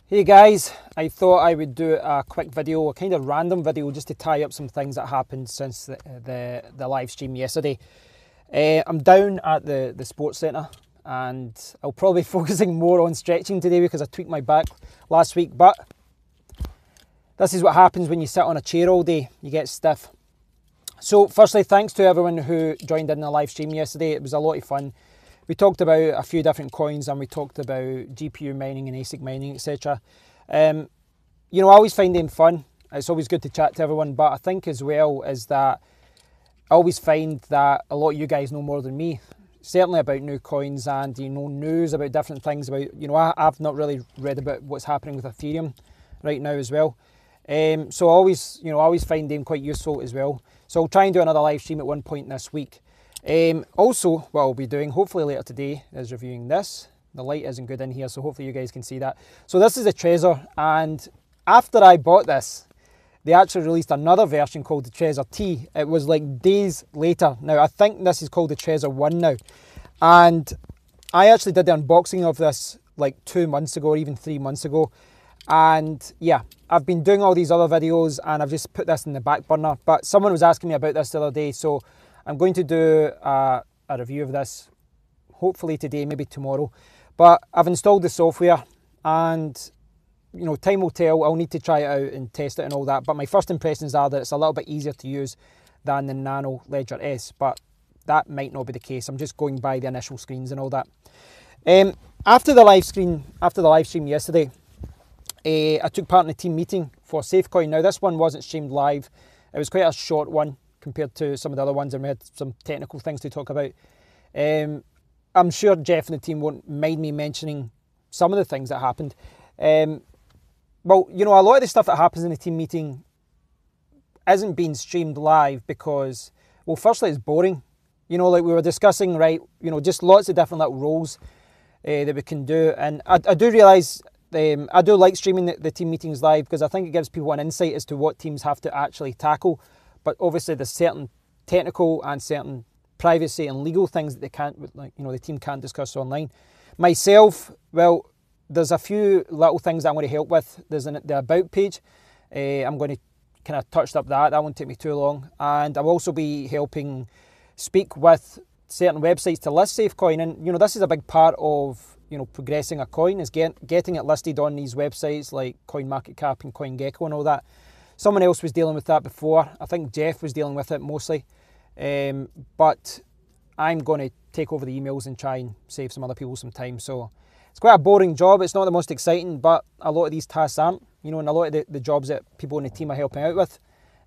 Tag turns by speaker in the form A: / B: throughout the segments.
A: Hey guys, I thought I would do a quick video, a kind of random video, just to tie up some things that happened since the live stream yesterday. I'm down at the sports centre and I'll probably be focusing more on stretching today because I tweaked my back last week, but this is what happens when you sit on a chair all day, you get stiff. So firstly, thanks to everyone who joined in the live stream yesterday. It was a lot of fun. We talked about a few different coins and we talked about GPU mining and ASIC mining, etc. You know, I always find them fun. It's always good to chat to everyone, but I think as well is that I always find that a lot of you guys know more than me, certainly about new coins and, you know, news about different things about, you know, I've not really read about what's happening with Ethereum right now as well. So I always find them quite useful as well. So I'll try and do another live stream at one point this week. Also, what I'll be doing, hopefully later today, is reviewing this. The light isn't good in here, so hopefully you guys can see that. So this is a Trezor, and after I bought this, they actually released another version called the Trezor T. It was like days later. Now, I think this is called the Trezor 1 now. And I actually did the unboxing of this like 2 months ago, or even 3 months ago. And yeah, I've been doing all these other videos and I've just put this in the back burner. But someone was asking me about this the other day, so I'm going to do a review of this, hopefully today, maybe tomorrow. But I've installed the software and, you know, time will tell. I'll need to try it out and test it and all that. But my first impressions are that it's a little bit easier to use than the Nano Ledger S. But that might not be the case. I'm just going by the initial screens and all that. After the live stream yesterday, I took part in a team meeting for SafeCoin. Now, this one wasn't streamed live. It was quite a short one compared to some of the other ones, and we had some technical things to talk about. I'm sure Jeff and the team won't mind me mentioning some of the things that happened. Well, you know, a lot of the stuff that happens in the team meeting isn't being streamed live because, well, firstly, it's boring. You know, like we were discussing, right, you know, just lots of different little roles that we can do. And I do realise I do like streaming the team meetings live because I think it gives people an insight as to what teams have to actually tackle. But obviously there's certain technical and certain privacy and legal things that they can't, like, you know, the team can't discuss online. Myself, well, there's a few little things that I'm going to help with. There's the About page. I'm going to kind of touch up that. That won't take me too long. And I'll also be helping speak with certain websites to list SafeCoin. And, you know, this is a big part of, you know, progressing a coin is getting it listed on these websites like CoinMarketCap and CoinGecko and all that. Someone else was dealing with that before. I think Jeff was dealing with it mostly. But I'm going to take over the emails and try and save some other people some time. So it's quite a boring job. It's not the most exciting, but a lot of these tasks aren't. You know, and a lot of the jobs that people in the team are helping out with,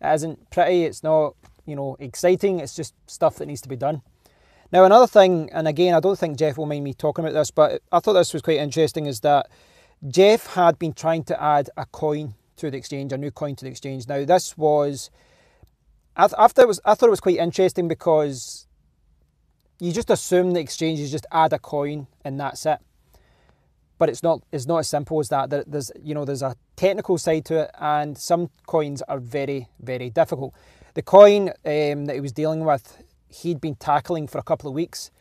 A: it isn't pretty. It's not, you know, exciting. It's just stuff that needs to be done. Now, another thing, and again, I don't think Jeff will mind me talking about this, but I thought this was quite interesting, is that Jeff had been trying to add a coin to the exchange, a new coin to the exchange. Now, this was, I thought it was quite interesting because you just assume the exchanges just add a coin and that's it. But it's not as simple as that. There's, you know, there's a technical side to it, and some coins are very, very difficult. The coin that he was dealing with, he'd been tackling for a couple of weeks,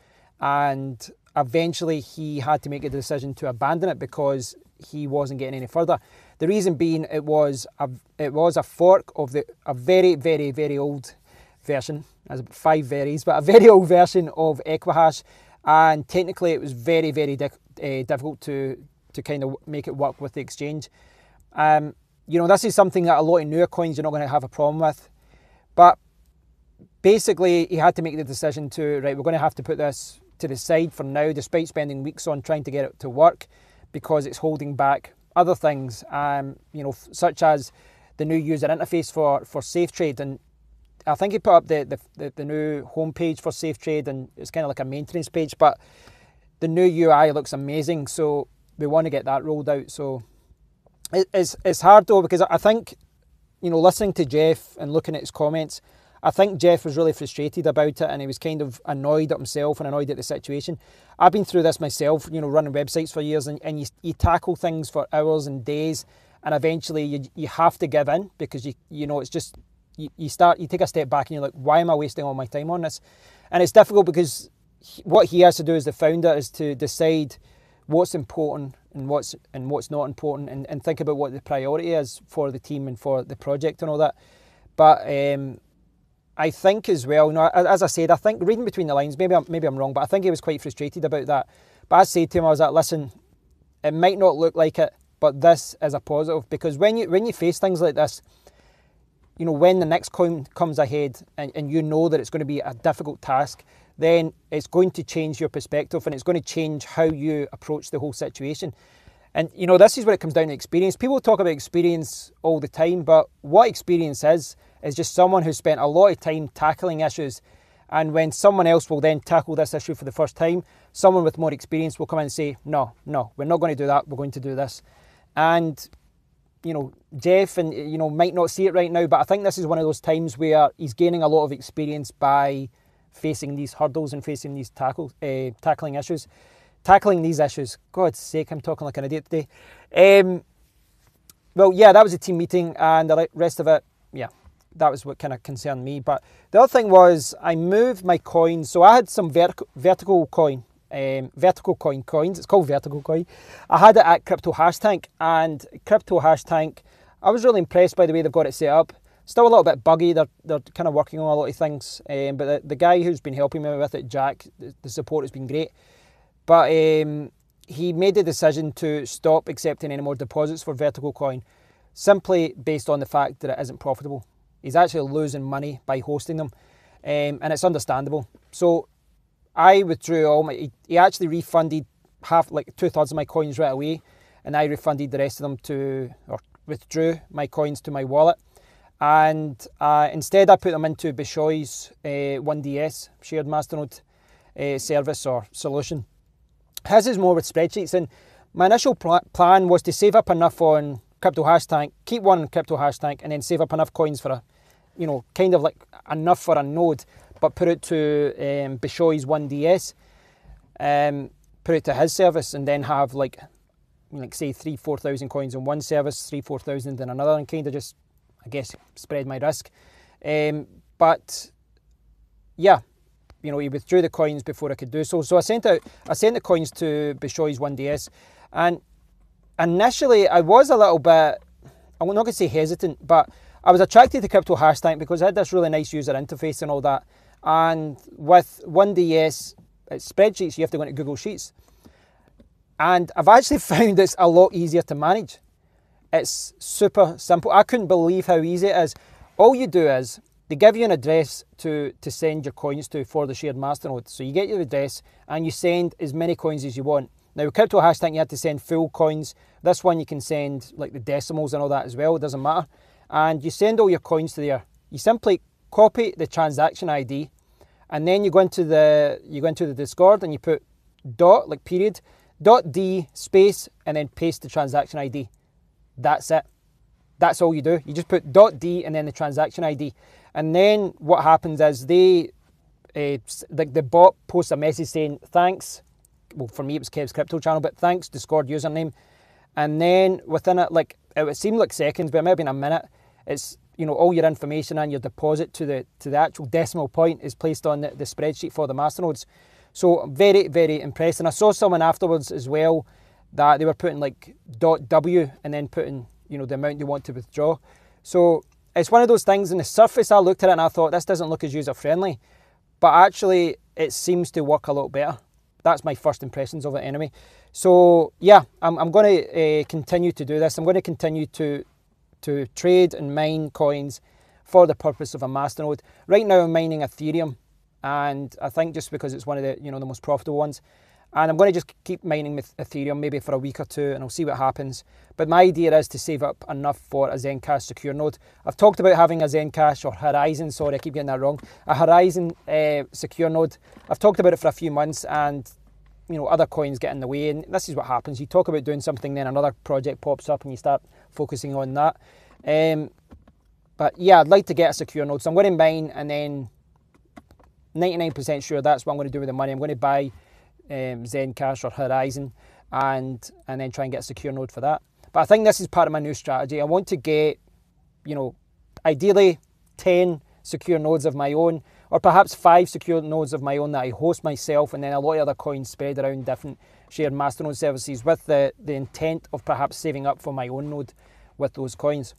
A: and eventually he had to make a decision to abandon it because he wasn't getting any further. The reason being it was a fork of a very, very, very old version. There's 5 varies, but a very old version of equihash, and technically it was very, very difficult to kind of make it work with the exchange. You know, this is something that a lot of newer coins you're not going to have a problem with, but basically he had to make the decision to, right, we're going to have to put this to the side for now, despite spending weeks on trying to get it to work, because it's holding back other things, you know, such as the new user interface for SafeTrade. And I think he put up the new homepage for SafeTrade, and it's kind of like a maintenance page, but the new UI looks amazing, so we want to get that rolled out. So it's hard though, because I think, you know, listening to Jeff and looking at his comments, I think Jeff was really frustrated about it, and he was kind of annoyed at himself and annoyed at the situation. I've been through this myself, you know, running websites for years, and you tackle things for hours and days, and eventually you have to give in because you know, it's just, you take a step back and you're like, why am I wasting all my time on this? And it's difficult because what he has to do as the founder is to decide what's important what's not important, and think about what the priority is for the team and for the project and all that. But I think as well, as I said, I think reading between the lines, maybe I'm wrong, but I think he was quite frustrated about that. But I said to him, I was like, listen, it might not look like it, but this is a positive, because when you face things like this, you know, when the next coin comes ahead and you know that it's going to be a difficult task, then it's going to change your perspective, and it's going to change how you approach the whole situation. And, you know, this is where it comes down to experience. People talk about experience all the time, but what experience is just someone who spent a lot of time tackling issues. And when someone else will then tackle this issue for the first time, someone with more experience will come in and say, no, we're not going to do that, we're going to do this. And, you know, Jeff and, you know, might not see it right now, but I think this is one of those times where he's gaining a lot of experience by facing these hurdles and facing these tackling these issues. God's sake, I'm talking like an idiot today. Well, yeah, that was a team meeting, and the rest of it, yeah, that was what kind of concerned me. But the other thing was I moved my coins. So I had some vertical coins. It's called vertical coin. I had it at Crypto Hash Tank, and Crypto Hash Tank, I was really impressed by the way they've got it set up. Still a little bit buggy. They're kind of working on a lot of things, but the guy who's been helping me with it, Jack, the support has been great. But he made the decision to stop accepting any more deposits for vertical coin, simply based on the fact that it isn't profitable. He's actually losing money by hosting them, and it's understandable. So I withdrew all my. He actually refunded like 2/3 of my coins right away, and I refunded the rest of them withdrew my coins to my wallet, and instead I put them into Bishoy's 1DS shared Masternode service or solution. His is more with spreadsheets, and my initial plan was to save up enough on Crypto Hash Tank, keep one on Crypto Hash Tank, and then save up enough coins for kind of like enough for a node, but put it to Bishoy's 1DS, put it to his service, and then have like say 3,000-4,000 coins in one service, 3,000-4,000 in another, and kind of just, I guess, spread my risk. But yeah, you know, he withdrew the coins before I could do so. So I sent the coins to Bishoy's 1DS, and initially I was a little bit, I'm not going to say hesitant, but I was attracted to Crypto Hash Tank because it had this really nice user interface and all that. And with 1DS spreadsheets, you have to go into Google Sheets. And I've actually found it's a lot easier to manage. It's super simple. I couldn't believe how easy it is. All you do is, they give you an address to send your coins to for the shared masternode. So you get your address and you send as many coins as you want. Now with Crypto Hash Tank, you had to send full coins. This one you can send like the decimals and all that as well. It doesn't matter. And you send all your coins to there. You simply copy the transaction ID, and then you go into the Discord and you put .d space, and then paste the transaction ID. That's it. That's all you do. You just put .d and then the transaction ID. And then what happens is the bot posts a message saying, thanks. Well, for me, it was Kev's Crypto channel, but thanks, Discord username. And then within it, like, it seemed like seconds, but it might have been a minute. It's, you know, all your information and your deposit to the actual decimal point is placed on the spreadsheet for the masternodes. So very, very impressed. And I saw someone afterwards as well that they were putting like .w and then putting, you know, the amount they want to withdraw. So it's one of those things. On the surface, I looked at it and I thought, this doesn't look as user-friendly. But actually, it seems to work a lot better. That's my first impressions of it anyway. So yeah, I'm going to continue to do this. I'm going to continue to trade and mine coins for the purpose of a masternode. Right now I'm mining Ethereum, and I think just because it's one of the, you know, the most profitable ones. And I'm going to just keep mining with Ethereum maybe for a week or two, and I'll see what happens. But my idea is to save up enough for a Zencash secure node. I've talked about having a Zencash or Horizon, sorry, I keep getting that wrong, a Horizon secure node. I've talked about it for a few months, and you know, other coins get in the way, and this is what happens. You talk about doing something, then another project pops up and you start focusing on that. But yeah, I'd like to get a secure node, so I'm going to mine, and then 99% sure that's what I'm going to do with the money. I'm going to buy Zencash or Horizon, and then try and get a secure node for that. But I think this is part of my new strategy. I want to get, you know, ideally 10 secure nodes of my own, or perhaps 5 secure nodes of my own that I host myself, and then a lot of other coins spread around different share Masternode services with the intent of perhaps saving up for my own node with those coins.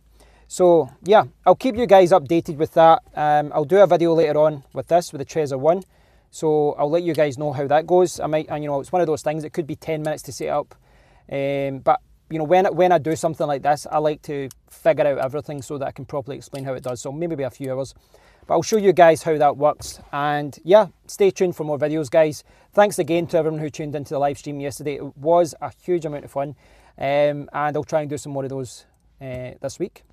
A: So yeah, I'll keep you guys updated with that. I'll do a video later on with the Trezor one. So I'll let you guys know how that goes. And it's one of those things, it could be 10 minutes to set up. But when I do something like this, I like to figure out everything so that I can properly explain how it does. So maybe a few hours. But I'll show you guys how that works. And yeah, stay tuned for more videos, guys. Thanks again to everyone who tuned into the live stream yesterday. It was a huge amount of fun. And I'll try and do some more of those this week.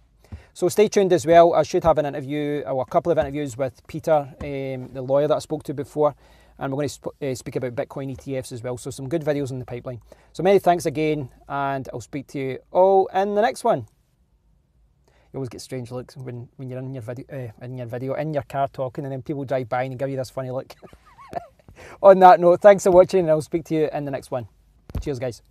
A: So stay tuned as well. I should have an interview, or a couple of interviews with Peter, the lawyer that I spoke to before. And we're going to speak about Bitcoin ETFs as well. So some good videos in the pipeline. So many thanks again, and I'll speak to you all in the next one. You always get strange looks when you're in your car talking, and then people drive by and give you this funny look. On that note, thanks for watching, and I'll speak to you in the next one. Cheers, guys.